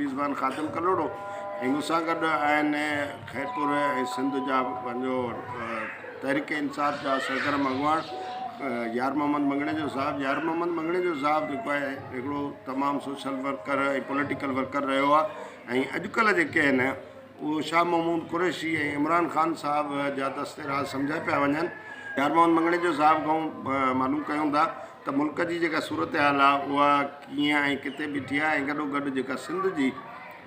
रिज़वान ख़ातिम कलोड़ो ऐं मूंसां गॾु आहिनि खैरपुर ऐं सिंध जा पंहिंजो तहरीक इंसाफ़ जा सरगर्म अॻुवाण यार मोहम्मद मंगणेजो साहब। यार मोहम्मद मंगणेजो साहब जेको आहे हिकिड़ो तमामु सोशल वर्कर ऐं पॉलिटिकल वर्कर रहियो आहे ऐं अॼुकल्ह जेके आहिनि उहो शाह महमूद कुरैशी ऐं इमरान ख़ान साहब जा दस्ते राज़ सम्झाए पिया वञनि। यार मोहम्मद मंगणेजो साहब खां मालूम कयूं था त मुल्क जी जेका सूरत हाल आहे उहा कीअं ऐं किथे बीठी आहे ऐं गॾोगॾु जेका सिंध जी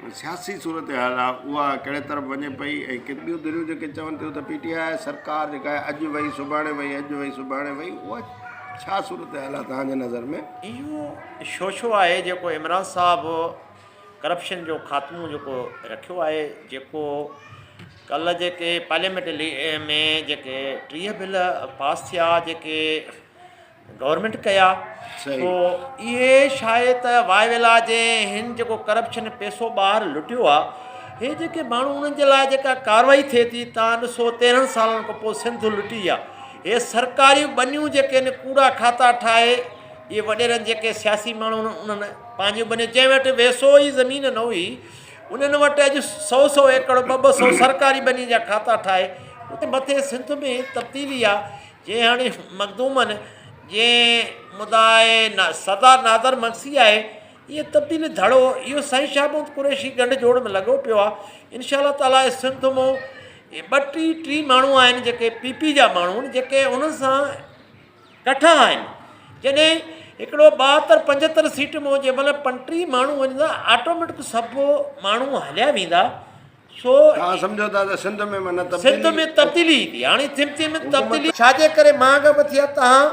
सियासी सूरत हाल आहे उहा कहिड़े तरफ़ वञे पई ऐं केतिरियूं दिलियूं जेके चवनि थियूं त PTI सरकार जेका आहे अॼु वई सुभाणे वई अॼु वई सुभाणे वई उहा छा सूरत हाल आहे तव्हांजे नज़र में? इहो छो आहे जेको इमरान साहब करप्शन जो ख़ात्मो जेको रखियो आहे, जेको कल्ह जेके पार्लियामेंट में जेके 30 बिल पास थिया जेके गवर्नमेंट कया, तो इहे शायदि वायवेला जे हिन जेको करप्शन पैसो ॿाहिरि लुटियो आहे हे जेके माण्हू उन्हनि जे लाइ जेका कार्रवाई थिए थी, तव्हां ॾिसो 13 सालनि खां पोइ सिंध लुटी आहे। हे सरकारी बनियूं जेके आहिनि कूड़ा खाता ठाहे इहे वॾेरनि जेके सियासी माण्हू उन्हनि पंहिंजूं बनियूं जंहिं वटि वैसो ई ज़मीन न हुई उन्हनि वटि अॼु 100 एकड़ 200 सरकारी बनी जा खाता ठाहे उते मथे सिंध में तब्दीली आहे। जंहिं हाणे मखदूमनि जंहिं मुदाए सरदार नादर मक्सी आहे इहे तब्दीली धड़ो इहो साईं शाह महमूद कुरैशी गंढ जोड़ में लॻो पियो आहे। इंशाअल्लाह ताला सिंध मां 32-30 माण्हू आहिनि जेके PP जा माण्हू आहिनि जेके उन्हनि सां कठा आहिनि। जॾहिं हिकिड़ो 72-75 सीट में जंहिं महिल 35 माण्हू वञनि था ऑटोमेटिक सभु माण्हू हलिया वेंदा। सो सम्झो था त सिंध में तब्दीली ईंदी। हाणे थिम में तब्दीली छाजे करे महांगा बि थिया, तव्हां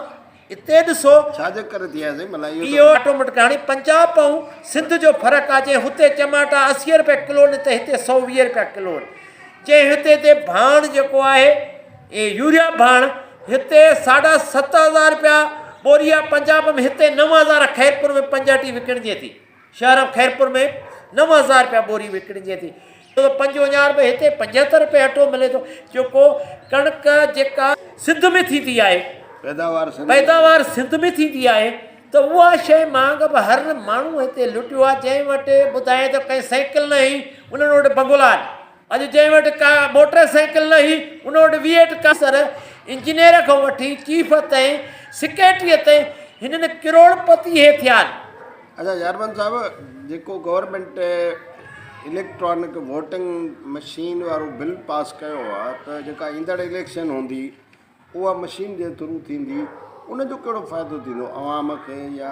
हिते ॾिसो छाजे करे थियासीं भला इहो ऑटोमेटिक। हाणे पंजाब ऐं सिंध जो फ़र्क़ु आहे, जे हुते टमाटा 80 रुपए किलो न त हिते 120 रुपया किलो आहिनि। जे हिते भाण जेको आहे यूरिया भाण हिते 7,500 रुपया बोरी आहे पंजाब में, हिते 9,000 खैरपुर में 50 विकिणिजे थी। शहर खैरपुर में 9,000 रुपया बोरी विकिणिजे थी। तो 55 रुपए हिते 75 रुपए अटो मिले थो। जेको कणिक जेका सिंध में थींदी आहे पैदावार सिंध में थींदी आहे त उहा शइ महांगा बि हर माण्हू हिते लुटियो आहे। जंहिं वटि ॿुधाए त कंहिं साइकिल न हुई उन्हनि वटि बंगला आहिनि। अॼु जंहिं वटि का मोटर साइकिल न हुई उन वटि V8 कार। इंजीनियर खां वठी चीफ ताईं सेक्रेटरीअ ताईं हिननि करोड़पति हे थिया आहिनि। अच्छा यारमन साहब, जेको गवर्नमेंट इलेक्ट्रॉनिक वोटिंग मशीन वारो बिल पास कयो आहे त जेका ईंदड़ इलेक्शन हूंदी उहा मशीन जे थ्रू थींदी, उनजो कहिड़ो फ़ाइदो थींदो अवाम खे? या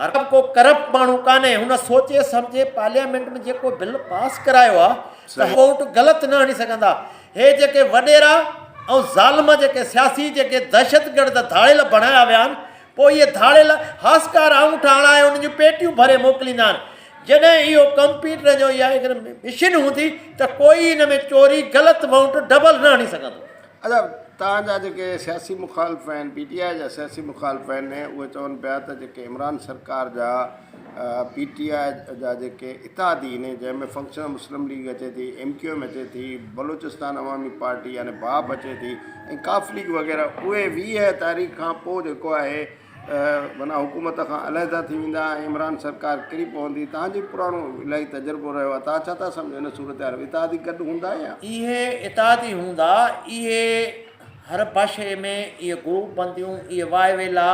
हर को करप्ट माण्हू कान्हे, हुन सोचे सम्झे पार्लियामेंट में जेको बिल पास करायो आहे त वोट ग़लति न हणी सघंदा। हे जेके वॾेरा ऐं ज़ालिम जेके सियासी जेके दहशतगर्द धाड़ेल बणाया विया आहिनि, पोइ इहे धाड़ेल हासकार आऊंठा हणाए उन्हनि जूं पेटियूं भरे मोकिलींदा आहिनि। जॾहिं इहो कंप्यूटर जो या मशीन हूंदी त कोई हिन में चोरी ग़लति वोट डबल न हणी सघंदो। अच्छा, तव्हांजा जेके सियासी मुखालिफ़ आहिनि PTI जा सियासी मुखालिफ़ आहिनि उहे चवनि पिया त जेके इमरान सरकार जा PTI जा जेके इत्तेहादी आहिनि जंहिंमें फंक्शनल मुस्लिम लीग अचे थी, MQM अचे थी, बलूचिस्तान अवामी पार्टी यानी बाब अचे थी ऐं काफ लीग वग़ैरह, उहे 20 तारीख़ खां पोइ जेको आहे माना हुकूमत खां अलहदा थी वेंदा ऐं इमरान सरकार किरी पवंदी। तव्हांजो पुराणो इलाही तजुर्बो रहियो आहे, तव्हां छा था सम्झो हिन सूरत हाल? इत्तेहादी गॾु हूंदा या इहे इत्तेहादी हूंदा? इहे हर भाषे में इहे ग्रुप बंदियूं इहे वायवेला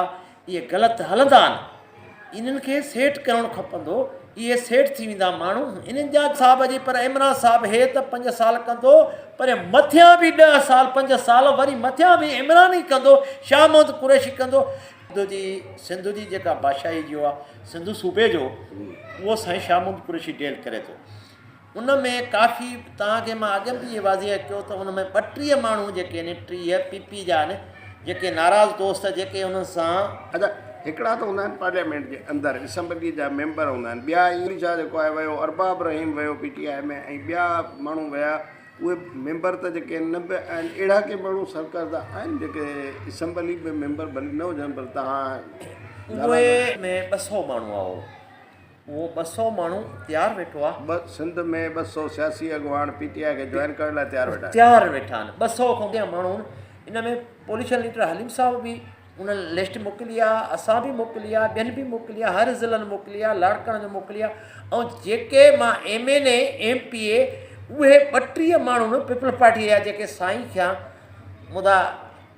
इहे ग़लति हलंदा आहिनि। इन्हनि खे सेट करणु खपंदो। इहे सेट थी वेंदा माण्हू इन्हनि जा साहब जी। पर इमरान साहब हे त 5 साल कंदो, पर मथियां बि 10 साल 5 साल वरी मथियां बि इमरान ई कंदो, शाह महमूद कुरैशी कंदो। सिंध जी जेका बादशाही जो आहे सिंध सूबे जो, उहो साईं शाह महमूद कुरैशी डील करे थो। उन में काफ़ी तव्हांखे मां अॻे बि इहे वाज़िया कयो त उन में 32 माण्हू जेके आहिनि 30 PP जा आहिनि जेके नाराज़ दोस्त जेके उन्हनि सां। अच्छा, हिकिड़ा त हूंदा आहिनि पार्लियामेंट जे अंदरि असेंबली जा मेंबर हूंदा आहिनि, ॿिया इंग्लिशा जेको आहे वियो अरबाब रहीम वियो PTI में, ऐं ॿिया माण्हू विया उहे मेंबर त जेके न बि आहिनि। अहिड़ा के माण्हू सरकार जा आहिनि जेके असेंबली में मेंबर भली न हुजनि, पर तव्हां उहे में 200 माण्हू आहे, उहो 200 माण्हू तयारु वेठो आहे। सिंध में 200 सियासी अॻुवान PTI खे जॉइन करण लाइ तयारु वेठा आहिनि। 200 खां अॻियां माण्हू इन में पोलिटिकल लीडर हलीम साहब बि उन लिस्ट मोकिली आहे, असां बि मोकिली आहे, ॿियनि बि मोकिली आहे, हर ज़िलनि मोकिली आहे, लाड़काणे जो मोकिली आहे। ऐं जेके मां MNA MPA उहे 32 माण्हू पीपल पार्टी जा जेके साईं थिया मुदा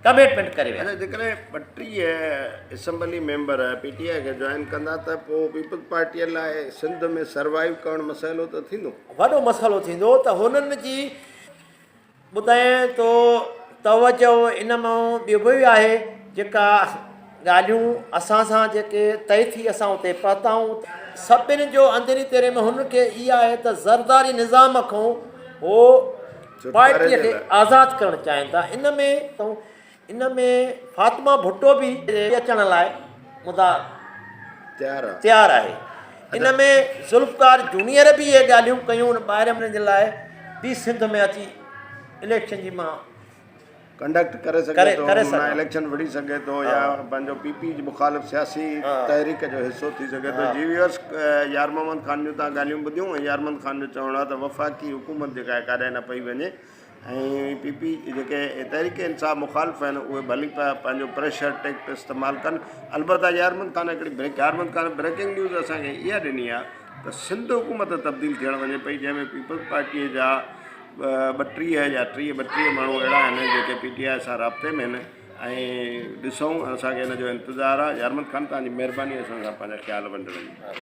कमिटमेंट करे विया। अच्छा, जेकॾहिं 32 असेंबली मेंबर PTI खे जॉइन कंदा त पोइ पीपल्स पार्टीअ लाइ सिंध में सर्वाइव करणु मसइलो त थींदो? वॾो मसइलो थींदो त हुननि जी ॿुधायां थो तवजो इन मां ॿियो बि आहे जेका ॻाल्हियूं असां सां जेके तय थी असां उते पहुताऊं सभिनी जो अंदरी तेरे में हुनखे इहा आहे त ज़रदारी निज़ाम खां हो पार्टीअ खे आज़ादु करणु चाहिनि था। इन में फातिमा भुट्टो बि अचण लाइ मुदा तयारु आहे। इन में ज़ुल्फ़कार जूनियर बि इहे ॻाल्हियूं कयूं ॿाहिरि जे लाइ बि सिंध में अची इलेक्शन जी मां कंडक्ट करे सघे थो, इलेक्शन विढ़ी सघे थो या पंहिंजो PP जी मुखालिफ़ सियासी तहरीक जो हिसो थी सघे थो। GVS यार मोहम्मद ख़ान जूं तव्हां ॻाल्हियूं ॿुधियूं ऐं यार मोहम्मद ख़ान जो चवणु आहे त वफ़ाक़ी हुकूमत जेका आहे काॾे न पई वञे ऐं PP जेके तहरीक इंसाफ़ मुखालिफ़ आहिनि उहे भली पिया पंहिंजो प्रेशर टेक्ट इस्तेमालु कनि। अलबत्ता यार मोहम्मद ख़ान हिकिड़ी ब्रेकिंग न्यूज़ असांखे इहा ॾिनी आहे त सिंध हुकूमत तब्दील थियणु वञे पई, जंहिंमें पीपल्स पार्टीअ जा 32 या 32 माण्हू अहिड़ा आहिनि जेके PTI सां राब्ते में आहिनि। ऐं ॾिसूं, असांखे हिन जो इंतज़ारु आहे। यार मोहम्मद ख़ान, तव्हांजी महिरबानी असां सां पंहिंजा ख़्याल वंडण जी।